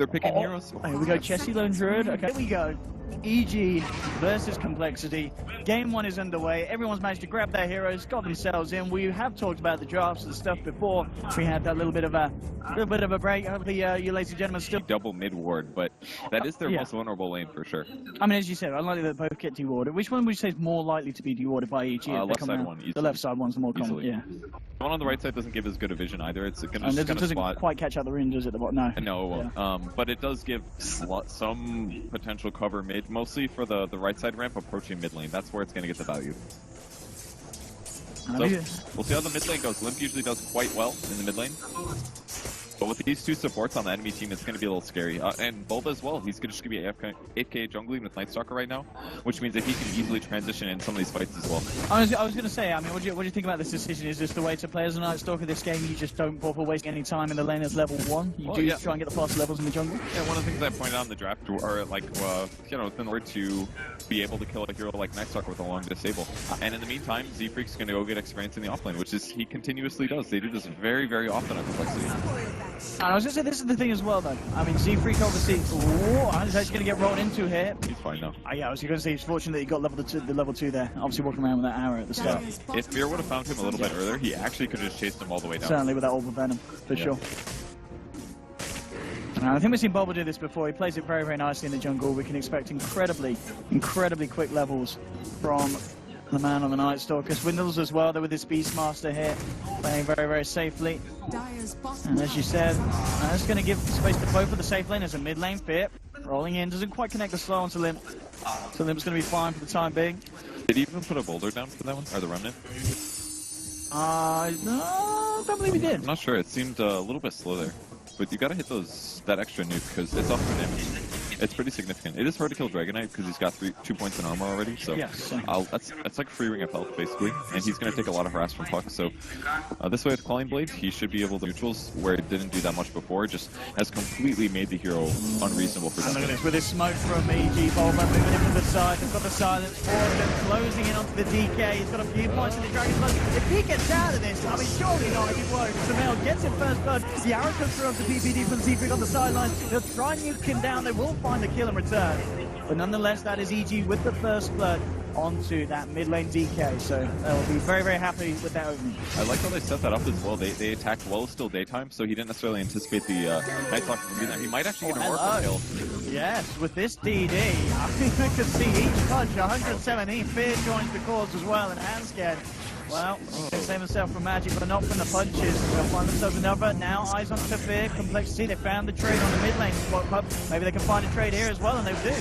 they're picking heroes. Here we go, Chessie Lone Druid. Okay, here we go. EG versus Complexity. Game 1 is underway. Everyone's managed to grab their heroes, got themselves in. We have talked about the drafts and stuff before. We had that little bit of a break. Hopefully, you ladies and gentlemen still Double mid ward, but that is their most vulnerable lane for sure. I mean, as you said, unlikely that both get dewarded. Which one would you say is more likely to be dewarded by EG? Left side one. Easily. The left side one's the more common. Yeah. The one on the right side doesn't give as good a vision either. It's going to just kind of doesn't spot. Quite catch out the rune, does it? No. No, yeah. But it does give some potential cover mid, mostly for the right side ramp approaching mid lane. That's where it's going to get the value. So, we'll see how the mid lane goes. Limp usually does quite well in the mid lane. But with these two supports on the enemy team, it's going to be a little scary. And Bulba as well. He's just going to be AFK jungling with Night Stalker right now, which means that he can easily transition in some of these fights as well. I was going to say, I mean, what do you think about this decision? Is this the way to play as a Night Stalker this game? You just don't bother wasting any time in the lane as level 1? You try and get the faster levels in the jungle? Yeah, one of the things I pointed out in the draft are like, in order to be able to kill a hero like Night Stalker with a long disable. And in the meantime, Z-Freak's going to go get experience in the offlane, which is he continuously does. They do this very, very often on Complexity. And I was going to say, this is the thing as well, though. I mean, Z-Freak obviously, he's actually going to get rolled into here. He's fine now. Yeah, I was going to say, he's fortunate that he got the level 2 there. Obviously walking around with that arrow at the start. If Fear would have found him a little bit earlier, he actually could have just chased him all the way down. Certainly with that Orb of Venom, for sure. I think we've seen Bulba do this before. He plays it very, very nicely in the jungle. We can expect incredibly quick levels from the man on the Night Stalker. Swindles as well, though, with this Beastmaster here, playing very, very safely. And as you said, that's going to give space to both of the safe lane as a mid lane. Fear rolling in, doesn't quite connect the slow onto Limp. So Limp's going to be fine for the time being. Did he even put a boulder down for that one, or the remnant? No, I don't believe he did. I'm not sure. It seemed a little bit slow there. But you gotta hit that extra nuke because it's off for damage. It's pretty significant. It is hard to kill Dragonite because he's got 2 points in armor already. So that's like free ring of health basically, and he's gonna take a lot of harass from Puck. So this way with Calling Blade, he should be able to neutrals where it didn't do that much before. Just has completely made the hero unreasonable for them. Look at this with this smoke from EG. Bulba moving in from the side. He's got the silence for him, closing in onto the DK. He's got a few points in the Dragon's Blood. If he gets out of this, I mean, surely not if he won't. Samel gets it first blood. The arrow comes through onto PPD from Z-Freak on the sidelines. They'll try and nuke him down. They will find the kill in return. But nonetheless, that is EG with the first blood onto that mid lane DK. So they'll be very, very happy with that opening. I like how they set that up as well. They attacked while it's still daytime, so he didn't necessarily anticipate the Night Stalker from being there. He might actually get a work kill. Yes, with this DD, I think we could see each punch. 117. Fear joins the cause as well, and Hansken. Well, they save themselves from magic, but not from the punches. They'll find themselves another. Now, eyes on Fear. Complexity, they found the trade on the mid lane spot club. Maybe they can find a trade here as well, and they do.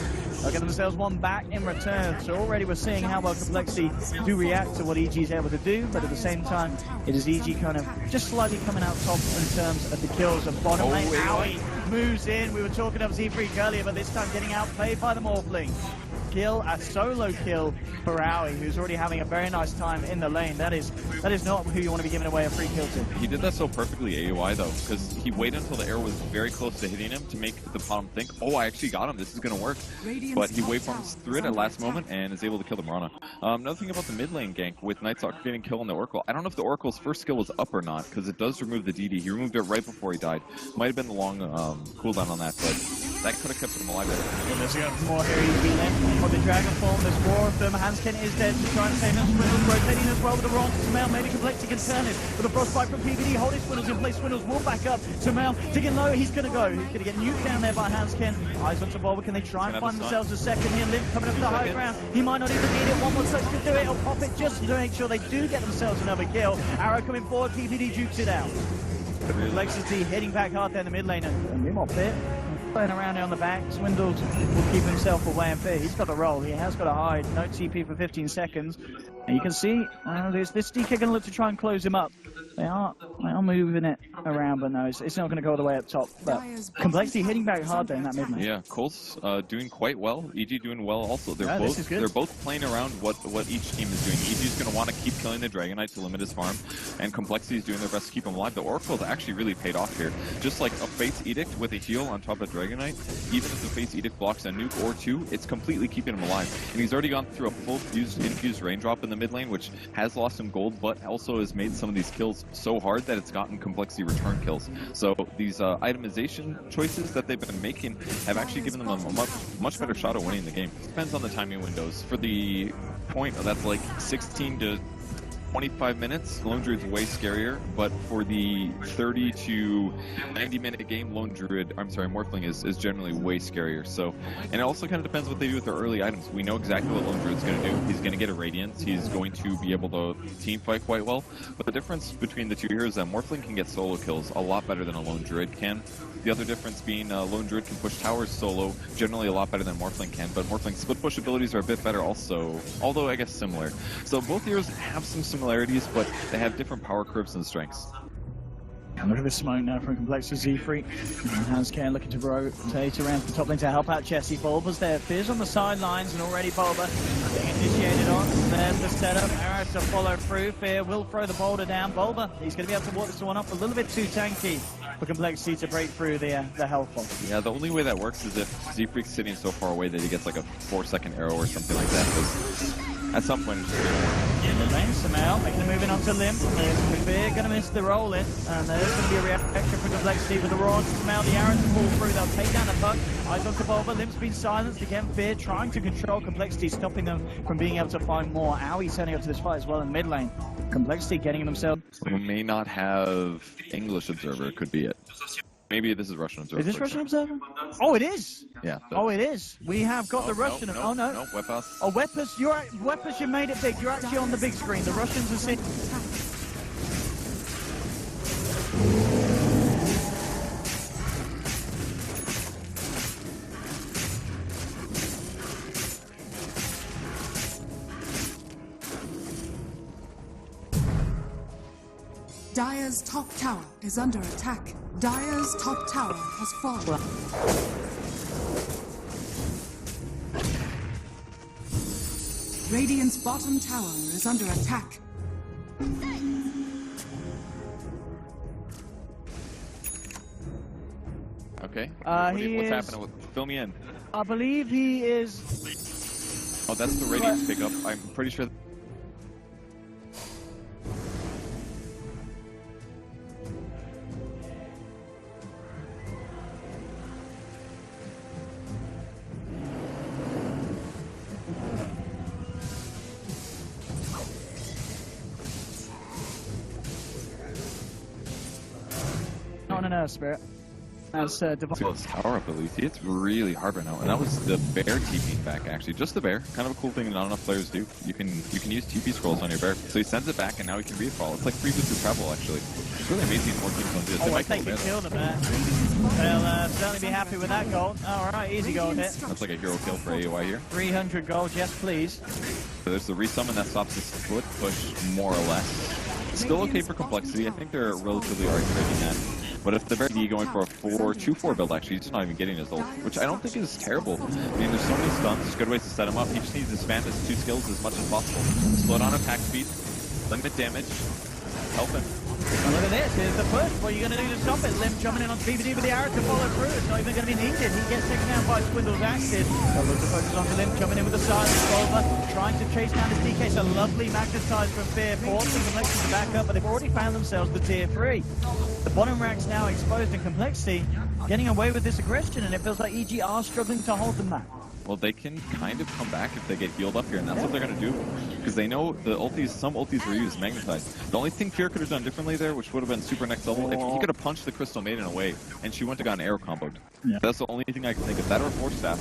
They'll get themselves one back in return. So already we're seeing how well Complexity do react to what EG is able to do, but at the same time, it is EG kind of just slightly coming out top in terms of the kills. And bottom lane, Owie moves in. We were talking of Z-Freak earlier, but this time getting outplayed by the Morphling. A solo kill for Owie, who's already having a very nice time in the lane. That is not who you want to be giving away a free kill to. He did that so perfectly AOI though, because he waited until the arrow was very close to hitting him to make the bottom think, oh, I actually got him, this is going to work. But he waveforms through it at last moment and is able to kill the Mirana. Another thing about the mid lane gank with Night Stalker getting killed on the Oracle, I don't know if the Oracle's first skill was up or not, because it does remove the DD. He removed it right before he died. Might have been the long cooldown on that, but that could have kept him alive. There's more here. He's been for the Dragon Form. There's 4 of them. Hansken is dead to try and save him. Swindles rotating as well with the wrong to Samel. Maybe Complexity can turn it. With a frostbite from PVD, holding Swindles in place. Swindles will back up. Samel digging low. He's going to go. He's going to get nuked down there by Hansken. Eyes onto Bulba. Can they try and find themselves a second here? Limp coming up to the high ground. He might not even need it. One more touch to do it. He'll pop it just to make sure they do get themselves another kill. Arrow coming forward. PVD jukes it out. Complexity hitting back hard there in the mid lane. And Mimop Pit playing around here on the back. Swindles will keep himself away, and Fear, he's got to roll. He has got to hide. No TP for 15 seconds. And you can see this DK going to look to try and close him up. They are moving it around, but no, it's not going to go all the way up top. But Complexity hitting back hard there in that mid lane. Yeah, COL's doing quite well. EG doing well also. They're both playing around what each team is doing. EG's going to want to keep killing the Dragonite to limit his farm, and Complexity's doing their best to keep him alive. The Oracle's actually really paid off here. Just like a Fate's Edict with a heal on top of Dragonite, even if the Fate's Edict blocks a nuke or 2, it's completely keeping him alive. And he's already gone through a full infused raindrop in in the mid lane, which has lost some gold, but also has made some of these kills so hard that it's gotten Complexity return kills. So these itemization choices that they've been making have actually given them a much better shot at winning the game. Depends on the timing windows. For the point that's like 16 to 25 minutes, Lone Druid's way scarier, but for the 30 to 90-minute game, Morphling is generally way scarier. So, and it also kind of depends what they do with their early items. We know exactly what Lone Druid's going to do. He's going to get a Radiance. He's going to be able to team fight quite well. But the difference between the two here is that Morphling can get solo kills a lot better than a Lone Druid can. The other difference being Lone Druid can push towers solo, generally a lot better than Morphling can, but Morphling's split push abilities are a bit better also, although I guess similar. So both heroes have some similarities, but they have different power curves and strengths. And look at the smoke now from Complexity Z-Freak. Hanscan looking to rotate around the top lane to help out Jesse. Bulba's there. Fizz on the sidelines, and already Bulba being initiated on. There's the setup. Arrows to follow through. Fear will throw the boulder down. Bulba, he's going to be able to walk this one up a little bit too tanky for Complexity to break through the health bomb. Yeah, the only way that works is if Z-Freak's sitting so far away that he gets like a 4-second arrow or something like that. Because at some point, it's just going to work. In the lane, Samel making a move in onto Limb. Fear going to miss the roll in, and there's going to be a reaction from Complexity with the Roar onto Samel. The arrows fall through, they'll take down the puck. Eyes onto Bulba, Limb's been silenced again. Fear trying to control Complexity, stopping them from being able to find more. Aoi's turning up to this fight as well in mid lane. Complexity getting themselves. We may not have English Observer, could be it. Maybe this is Russian Observer. Is this Russian Observer? Oh, it is! Yeah. Oh, it is. We have got the Russian. Oh, no. No, Wepas. Oh, Wepas, Wepas, you made it big. You're actually on the big screen. The Russians are sitting. Dire's top tower is under attack. Dire's top tower has fallen. Radiant's bottom tower is under attack. Okay. What's happening? Fill me in. I believe he is. Oh, that's the Radiance pickup. I'm pretty sure. Not an Earth Spirit. As Close tower up at least. It's really hard right now. And that was the bear TPing back actually. Just the bear. Kind of a cool thing that not enough players do. You can use TP scrolls on your bear. So he sends it back and now he can refall. It's like free boosted travel actually. It's really amazing more teams don't do this. Oh, I think he killed him there. They'll certainly be happy with that gold. Alright, easy gold hit. That's like a hero kill for AOI here. 300 gold, yes please. So there's the resummon that stops the split push more or less. Still okay for Complexity. I think they're relatively arbitraging that. But if the bear going for a 2-4 build, actually, he's just not even getting his ult, which I don't think is terrible. I mean, there's so many stuns, there's good ways to set him up. He just needs to spam his 2 skills as much as possible. Split on attack speed, limit damage, help him. Well, look at this, here's the push. What are you going to do to stop it? Lim jumping in on PvD with the arrow to follow through. It's not even going to be needed. He gets taken down by Swindle's Axis. That looks to focus on Lim, jumping in with the silence revolver, trying to chase down his DK. It's a lovely magnetize from Fear, forcing Complexity to back up, but they've already found themselves the tier 3. The bottom rack's now exposed in Complexity, getting away with this aggression, and it feels like EG are struggling to hold them back. Well, they can kind of come back if they get healed up here, and that's what they're going to do. Because they know the ultis, some ultis were used, magnetized. The only thing Fear could have done differently there, which would have been super next level, if he could have punched the Crystal Maiden away, and she wouldn't have gotten arrow comboed. Yeah. That's the only thing I can think of. That or Force Staff.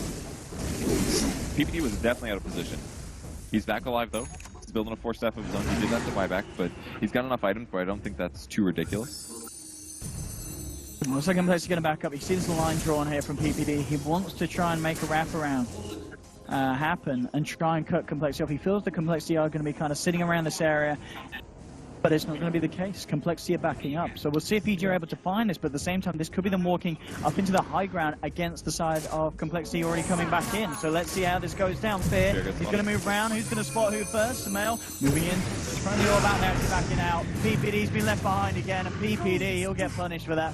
PPD was definitely out of position. He's back alive, though. He's building a Force Staff of his own. He did that to buyback, but he's got enough items where I don't think that's too ridiculous. Looks like Complexity going to back up. He sees the line drawn here from PPD. He wants to try and make a wraparound happen and try and cut Complexity off. He feels the Complexity are going to be kind of sitting around this area, but it's not going to be the case. Complexity are backing up. So we'll see if EG are able to find this, but at the same time, this could be them walking up into the high ground against the side of Complexity already coming back in. So let's see how this goes down. Fear, he's going to move around. Who's going to spot who first? Samel moving in, trying to go about now, backing out. PPD's been left behind again, and PPD, he'll get punished for that.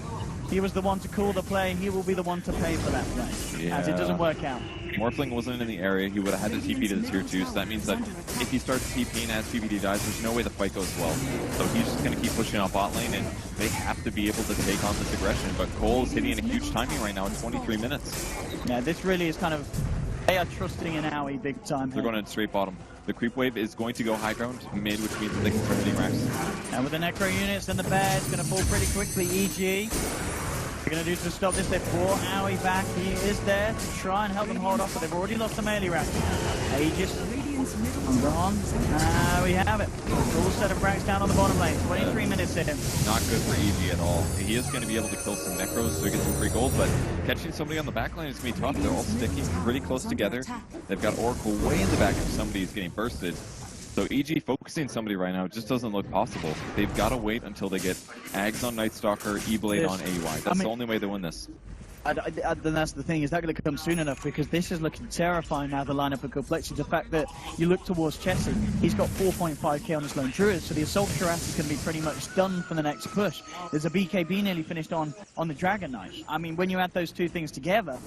he was the one to call the play. He will be the one to pay for that play, as it doesn't work out. Morphling wasn't in the area. He would have had to TP to the tier 2, so that means that if he starts TPing as PBD dies, there's no way the fight goes well. So he's just going to keep pushing out bot lane, and they have to be able to take on this aggression. But COL is hitting a huge timing right now at 23 minutes. Yeah, this really is kind of... They are trusting in Aoi big time. They're going in straight bottom. The creep wave is going to go high ground mid, which means that they can start hitting racks. And with the necro units, then the bear is going to fall pretty quickly. EG, they're going to do to stop this. They brought Aoi back. He is there to try and help them hold off, but they've already lost the melee rack. Aegis gone. We have it. Full set of racks down on the bottom lane. 23 minutes in. Not good for EG at all. He is going to be able to kill some necros so he gets some free gold, but catching somebody on the back line is going to be tough. They're all sticking pretty close together. They've got Oracle way in the back if somebody is getting bursted. So EG focusing somebody right now just doesn't look possible. They've got to wait until they get Ags on Night Stalker, E-Blade on AUI. That's the only way they win this. Then that's the thing, is that going to come soon enough? Because this is looking terrifying now, the lineup of complexity. The fact that you look towards Chessie, he's got 4.5k on his lone druid, so the Assault Cuirass is going to be pretty much done for the next push. There's a BKB nearly finished on the Dragon Knight. I mean, when you add those two things together,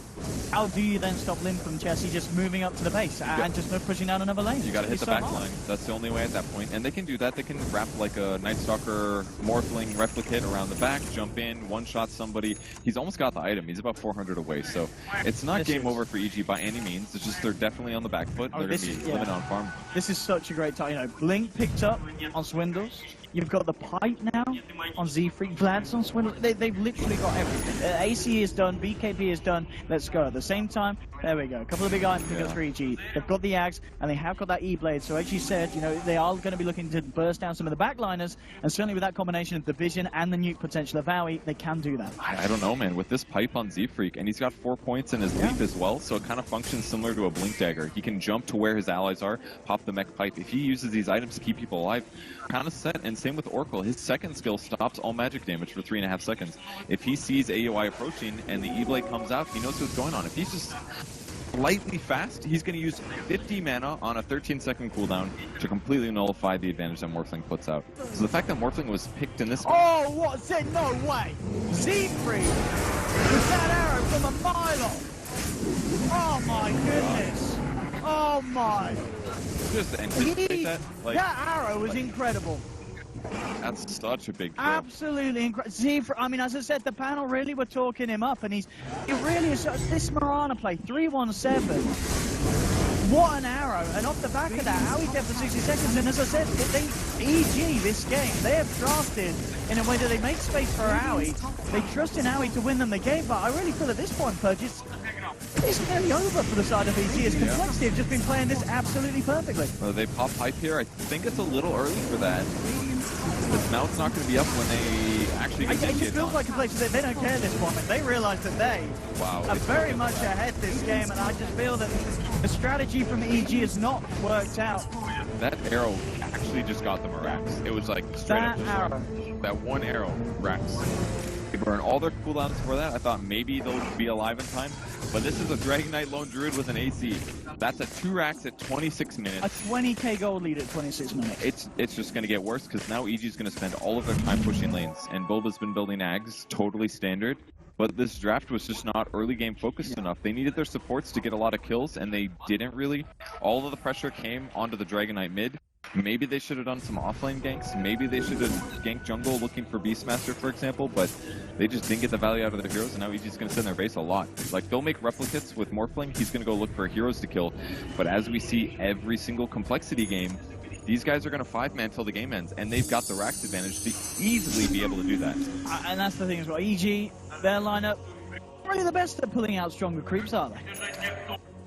how do you then stop Lim from Chessie just moving up to the base and just pushing down another lane? You got to hit the back line. That's the only way at that point. And they can do that. They can wrap like a Night Stalker Morphling replicate around the back, jump in, one-shot somebody. He's almost got the item. He's about 400 away, so it's not game over for EG by any means. It's just they're definitely on the back foot. They're going to be living on farm. This is such a great time. You know, Blink picked up on Swindles. You've got the Pipe now on Z-Freak. Vlad's on Swindle. They've literally got everything. AC is done. BKB is done. Let's go. At the same time, there we go. A couple of big items for EG. They've got the Ags, and they have got that E-Blade. So as you said, you know, they are going to be looking to burst down some of the backliners, and certainly with that combination of the vision and the nuke potential of Aoi, they can do that. I don't know, man. With this Pipe on Z-Freak, and he's got 4 points in his leap as well, so it kind of functions similar to a Blink Dagger. He can jump to where his allies are, pop the mech Pipe. If he uses these items to keep people alive, kind of set. And same with Oracle. His second skill stops all magic damage for 3.5 seconds. If he sees AOI approaching and the E-Blade comes out, he knows what's going on. If he's just slightly fast, he's going to use 50 mana on a 13-second cooldown to completely nullify the advantage that Morphling puts out. So the fact that Morphling was picked in this game... Oh, what? No way! Z-Freak! With that arrow from a mile off! Oh my goodness! Oh my! Just anticipate that? Like, that arrow was incredible. That's such a big kill. Absolutely incredible. I mean, as I said, the panel really were talking him up, and it really is. This Marana play 317. What an arrow! And off the back of that, how he's dead for 60 seconds. And as I said, EG this game, they have drafted in a way that they make space for Aoi. They trust in Aoi to win them the game, but I really feel at this point, Pudge, it's nearly over for the side of EG. As Complexity have just been playing this absolutely perfectly. Well, they pop Pipe here. I think it's a little early for that. But now it's not going to be up when they actually get it just feels like Complexity, they don't care at this point. They realize that they are very much ahead this game, and I just feel that the strategy from EG has not worked out. That arrow actually just got them a racks. It was like straight up. That one arrow racks. They burn all their cooldowns for that. I thought maybe they'll be alive in time, but this is a Dragon Knight Lone Druid with an AC. That's a 2 racks at 26 minutes. A 20k gold lead at 26 minutes. It's just going to get worse because now EG is going to spend all of their time pushing lanes, and Bulba's been building Ags, totally standard. But this draft was just not early game focused enough. They needed their supports to get a lot of kills, and they didn't really. All of the pressure came onto the Dragon Knight mid. Maybe they should have done some offlane ganks. Maybe they should have ganked jungle looking for Beastmaster, for example, but they just didn't get the value out of their heroes, and now EG's going to sit in their base a lot. Like, they'll make replicates with Morphling. He's going to go look for heroes to kill. But as we see every single complexity game, these guys are going to 5-man till the game ends, and they've got the racks advantage to easily be able to do that. And that's the thing as well. EG, their lineup, really the best at pulling out stronger creeps, are they?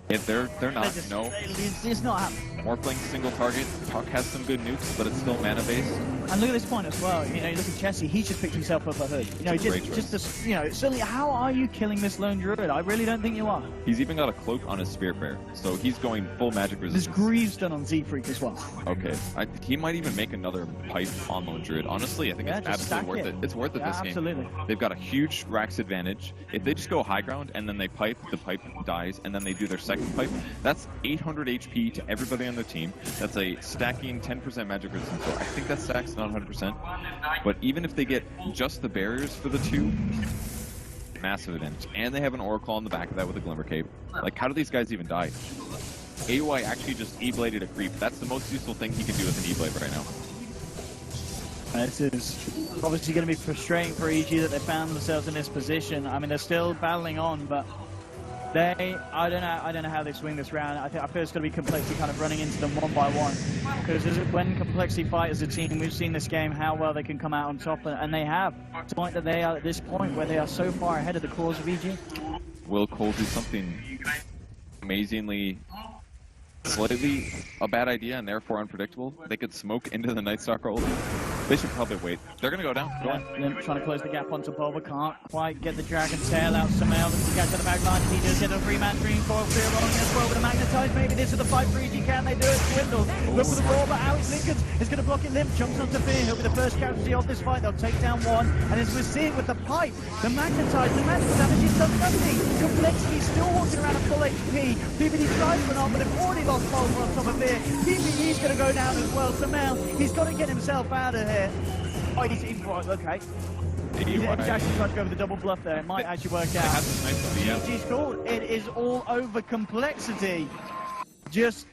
If they're not, no. It's not happening. Morphling single target. Puck has some good nukes, but it's still mana based. And look at this point as well. You know, you look at Chessie. He's just picked himself up a hood. You know, just this. You know, certainly. How are you killing this lone druid? I really don't think you are. He's even got a cloak on his spear prayer, so he's going full magic resistance. This Greaves done on Z-Freak as well. Okay, he might even make another Pipe on lone druid. Honestly, I think it's absolutely worth it. It's worth it this absolutely. game. They've got a huge Rax advantage. If they just go high ground and then they pipe, the Pipe dies, and then they do their second Pipe, that's 800 HP to everybody on their team. That's a stacking 10% magic resistance. So I think that stacks not 100%. But even if they get just the barriers for the 2, massive advantage. And they have an Oracle on the back of that with a Glimmer Cape. Like, how do these guys even die? AY actually just E-bladed a creep. That's the most useful thing he can do with an E-blade right now. This is obviously going to be frustrating for EG that they found themselves in this position. I mean, they're still battling on, but I don't know how they swing this round. I feel it's going to be Complexity kind of running into them one by one. Because when Complexity fight as a team, we've seen this game how well they can come out on top, and they have. To the point that they are at this point where they are so far ahead of the cores of EG. Will COL do something amazingly, slightly a bad idea and therefore unpredictable? They could smoke into the Nightstalker ult. They should probably wait. They're gonna go down. Go on. Limp trying to close the gap onto Boba, can't quite get the Dragon Tail out. Somehow looks to catch at the back line. He does get a 3-man dream for Fear rolling as well with a Magnetize. Maybe this is the fight for EG. Can they do it? Swindle. Look for the roar, but Alex Lincoln is going to block it. Limp jumps onto Fear. He'll be the first casualty of this fight. They'll take down one. And as we're seeing with the pipe, the Magnetize, the magical damage is done nothing. Complexity still walking around at full HP. PPD tries for an arm, but they've already lost Boba on top of Fear. PPD's going to go down as well. So now he's got to get himself out of here. Oh, he's in for it, okay. He's actually trying to go with the double bluff there. It might actually work out. GG's cool. It is all over Complexity. Just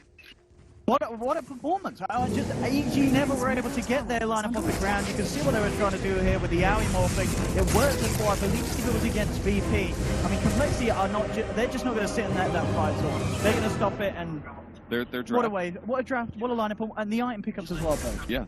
what a performance. Just AG never were able to get their lineup off the ground. You can see what they were trying to do here with the Aoi morphing. It worked before, I believe it was against VP. I mean, Complexity are not they're just not going to sit in that fight at all. They're going to stop it and They're what a way, what a draft, what a lineup, and the item pickups as well, though. Yeah,